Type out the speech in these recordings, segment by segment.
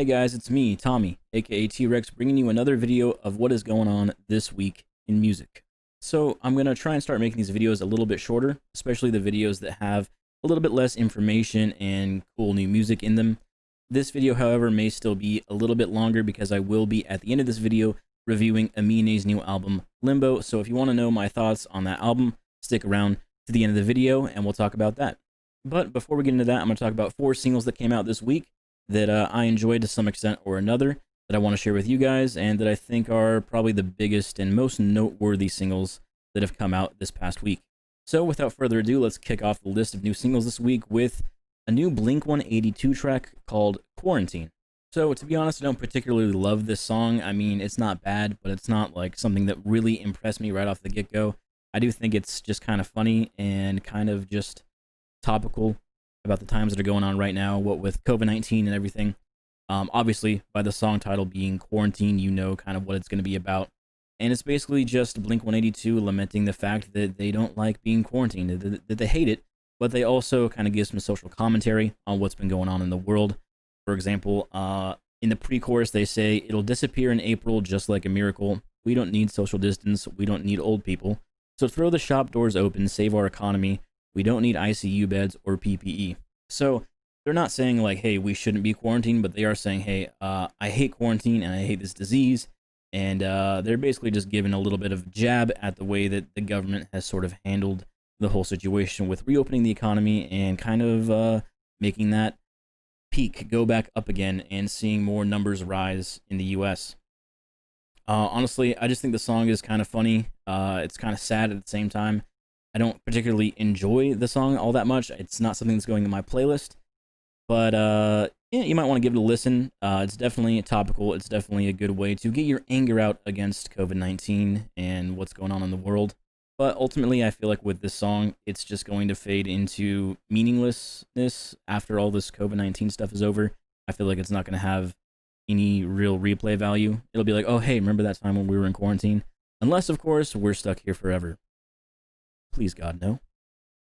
Hey guys, it's me, Tommy, aka T-Rex, bringing you another video of what is going on this week in music. So I'm going to try and start making these videos a little bit shorter, especially the videos that have a little bit less information and cool new music in them. This video, however, may still be a little bit longer because I will be, at the end of this video, reviewing Aminé's new album, Limbo. So if you want to know my thoughts on that album, stick around to the end of the video and we'll talk about that. But before we get into that, I'm going to talk about 4 singles that came out this week that I enjoyed to some extent or another, that I want to share with you guys, and that I think are probably the biggest and most noteworthy singles that have come out this past week. So without further ado, let's kick off the list of new singles this week with a new Blink-182 track called Quarantine. So to be honest, I don't particularly love this song. I mean, it's not bad, but it's not like something that really impressed me right off the get-go. I do think it's just kind of funny and kind of just topical about the times that are going on right now, what with COVID-19 and everything. Obviously, by the song title being Quarantine, you know kind of what it's going to be about. And it's basically just Blink-182 lamenting the fact that they don't like being quarantined, that they hate it, but they also kind of give some social commentary on what's been going on in the world. For example, in the pre-chorus, they say, "It'll disappear in April just like a miracle. We don't need social distance. We don't need old people. So throw the shop doors open, save our economy. We don't need ICU beds or PPE." So they're not saying like, hey, we shouldn't be quarantined, but they are saying, hey, I hate quarantine and I hate this disease. And they're basically just giving a little bit of jab at the way that the government has sort of handled the whole situation with reopening the economy and kind of making that peak go back up again and seeing more numbers rise in the US. Honestly, I just think the song is kind of funny. It's kind of sad at the same time. I don't particularly enjoy the song all that much. It's not something that's going in my playlist, but yeah, you might want to give it a listen. It's definitely topical. It's definitely a good way to get your anger out against COVID-19 and what's going on in the world. But ultimately, I feel like with this song, it's just going to fade into meaninglessness after all this COVID-19 stuff is over. I feel like it's not going to have any real replay value. It'll be like, oh, hey, remember that time when we were in quarantine? Unless, of course, we're stuck here forever. Please, God, no.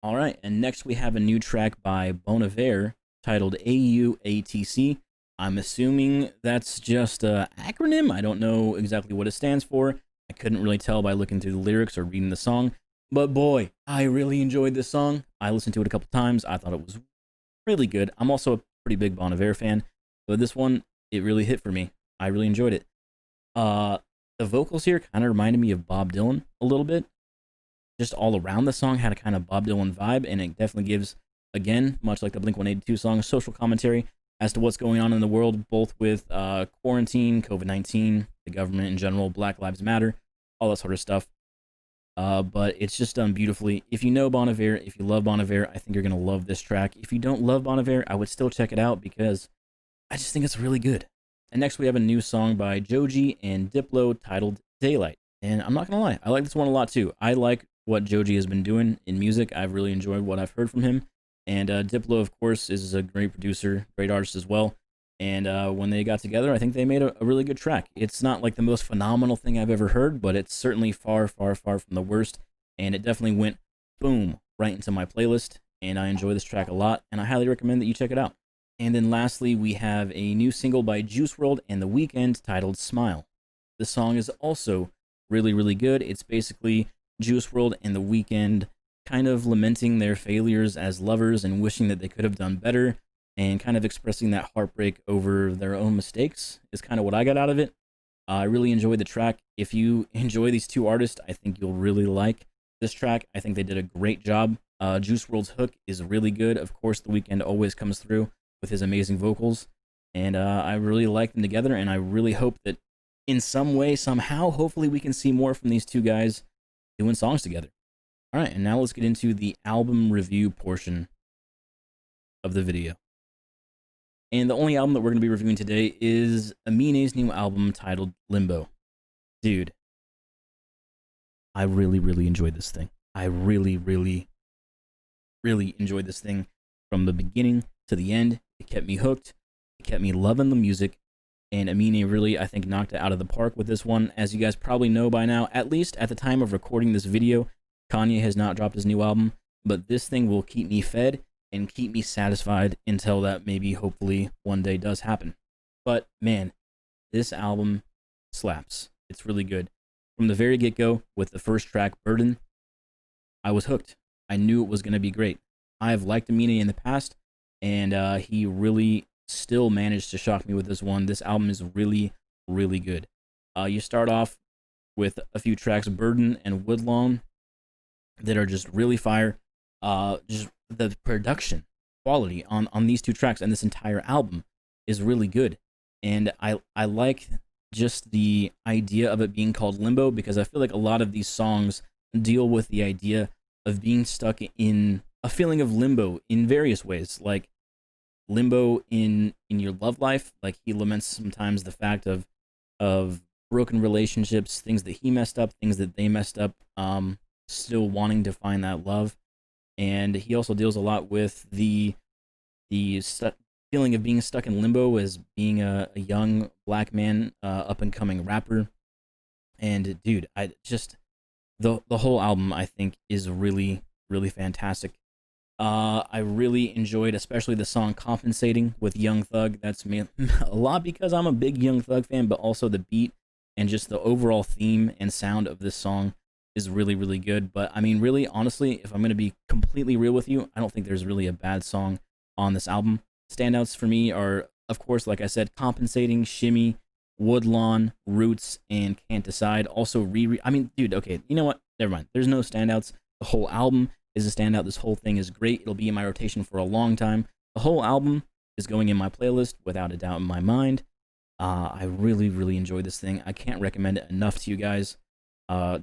All right, and next we have a new track by Bon Iver titled AUATC. I'm assuming that's just an acronym. I don't know exactly what it stands for. I couldn't really tell by looking through the lyrics or reading the song. But boy, I really enjoyed this song. I listened to it a couple times. I thought it was really good. I'm also a pretty big Bon Iver fan, but this one, it really hit for me. I really enjoyed it. The vocals here kind of reminded me of Bob Dylan a little bit. Just all around the song had a kind of Bob Dylan vibe, and it definitely gives, again, much like the Blink-182 song, social commentary as to what's going on in the world, both with quarantine, COVID-19, the government in general, Black Lives Matter, all that sort of stuff. But it's just done beautifully. If you know Bon Iver, if you love Bon Iver, I think you're going to love this track. If you don't love Bon Iver, I would still check it out because I just think it's really good. And next we have a new song by Joji and Diplo titled Daylight. And I'm not going to lie, I like this one a lot too. I like what Joji has been doing in music. I've really enjoyed what I've heard from him. And Diplo, of course, is a great producer, great artist as well. And when they got together, I think they made a really good track. It's not like the most phenomenal thing I've ever heard, but it's certainly far, far, far from the worst. And it definitely went, boom, right into my playlist. And I enjoy this track a lot, and I highly recommend that you check it out. And then lastly, we have a new single by Juice WRLD and The Weeknd titled Smile. The song is also really, really good. It's basically Juice WRLD and The Weeknd kind of lamenting their failures as lovers and wishing that they could have done better and kind of expressing that heartbreak over their own mistakes is kind of what I got out of it. I really enjoyed the track. If you enjoy these two artists, I think you'll really like this track. I think they did a great job. Juice WRLD's hook is really good. Of course, The Weeknd always comes through with his amazing vocals, and I really like them together, and I really hope that in some way, somehow, hopefully we can see more from these two guys doing songs together. All right, and now let's get into the album review portion of the video. And the only album that we're going to be reviewing today is Aminé's new album titled Limbo. Dude, I really, really enjoyed this thing. I really, really, really enjoyed this thing from the beginning to the end. It kept me hooked. It kept me loving the music. And Aminé really, I think, knocked it out of the park with this one. As you guys probably know by now, at least at the time of recording this video, Kanye has not dropped his new album, but this thing will keep me fed and keep me satisfied until that maybe, hopefully, one day does happen. But man, this album slaps. It's really good. From the very get-go, with the first track, Burden, I was hooked. I knew it was going to be great. I have liked Aminé in the past, and he really still managed to shock me with this one. This album is really, really good. You start off with a few tracks, Burden and Woodlawn, that are just really fire. Just the production quality on these two tracks and this entire album is really good. And I like just the idea of it being called Limbo, because I feel like a lot of these songs deal with the idea of being stuck in a feeling of limbo in various ways, like limbo in your love life. Like, he laments sometimes the fact of broken relationships, things that he messed up, things that they messed up, still wanting to find that love. And he also deals a lot with the feeling of being stuck in limbo as being a young black man, up and coming rapper. And dude, I just the whole album, I think, is really, really fantastic. I really enjoyed, especially the song "Compensating" with Young Thug. That's me a lot because I'm a big Young Thug fan, but also the beat and just the overall theme and sound of this song is really, really good. But I mean, really, honestly, if I'm going to be completely real with you, I don't think there's really a bad song on this album. Standouts for me are, of course, like I said, "Compensating," "Shimmy," "Woodlawn," "Roots," and "Can't Decide." Also, I mean, dude, okay, you know what? Never mind. There's no standouts. The whole album is a standout. This whole thing is great. It'll be in my rotation for a long time. The whole album is going in my playlist without a doubt in my mind. I really, really enjoyed this thing. I can't recommend it enough to you guys.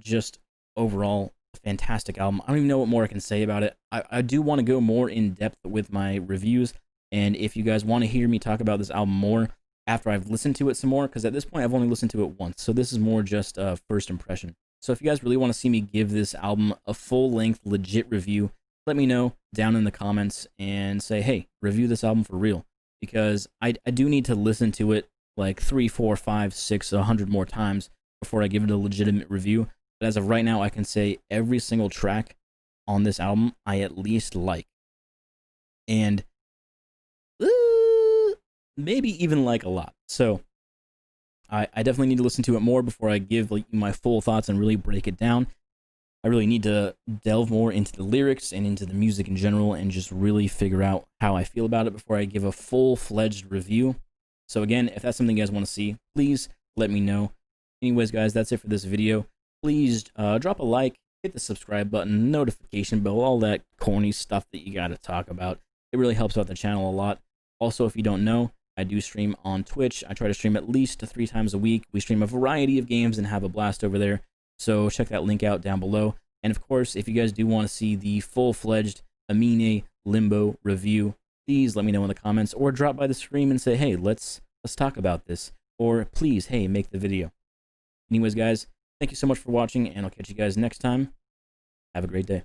Just overall, a fantastic album. I don't even know what more I can say about it. I do want to go more in depth with my reviews, and if you guys want to hear me talk about this album more after I've listened to it some more, because at this point I've only listened to it once, so this is more just a first impression. So if you guys really want to see me give this album a full-length, legit review, let me know down in the comments and say, hey, review this album for real. Because I do need to listen to it like 3, 4, 5, 6, 100 more times before I give it a legitimate review. But as of right now, I can say every single track on this album I at least like. And maybe even like a lot. So I definitely need to listen to it more before I give like my full thoughts and really break it down. I really need to delve more into the lyrics and into the music in general and just really figure out how I feel about it before I give a full-fledged review. So again, if that's something you guys want to see, please let me know. Anyways, guys, that's it for this video. Please drop a like, hit the subscribe button, notification bell, all that corny stuff that you got to talk about. It really helps out the channel a lot. Also, if you don't know, I do stream on Twitch. I try to stream at least 3 times a week. We stream a variety of games and have a blast over there. So check that link out down below. And of course, if you guys do want to see the full-fledged Aminé Limbo review, please let me know in the comments, or drop by the stream and say, hey, let's talk about this. Or please, hey, make the video. Anyways, guys, thank you so much for watching, and I'll catch you guys next time. Have a great day.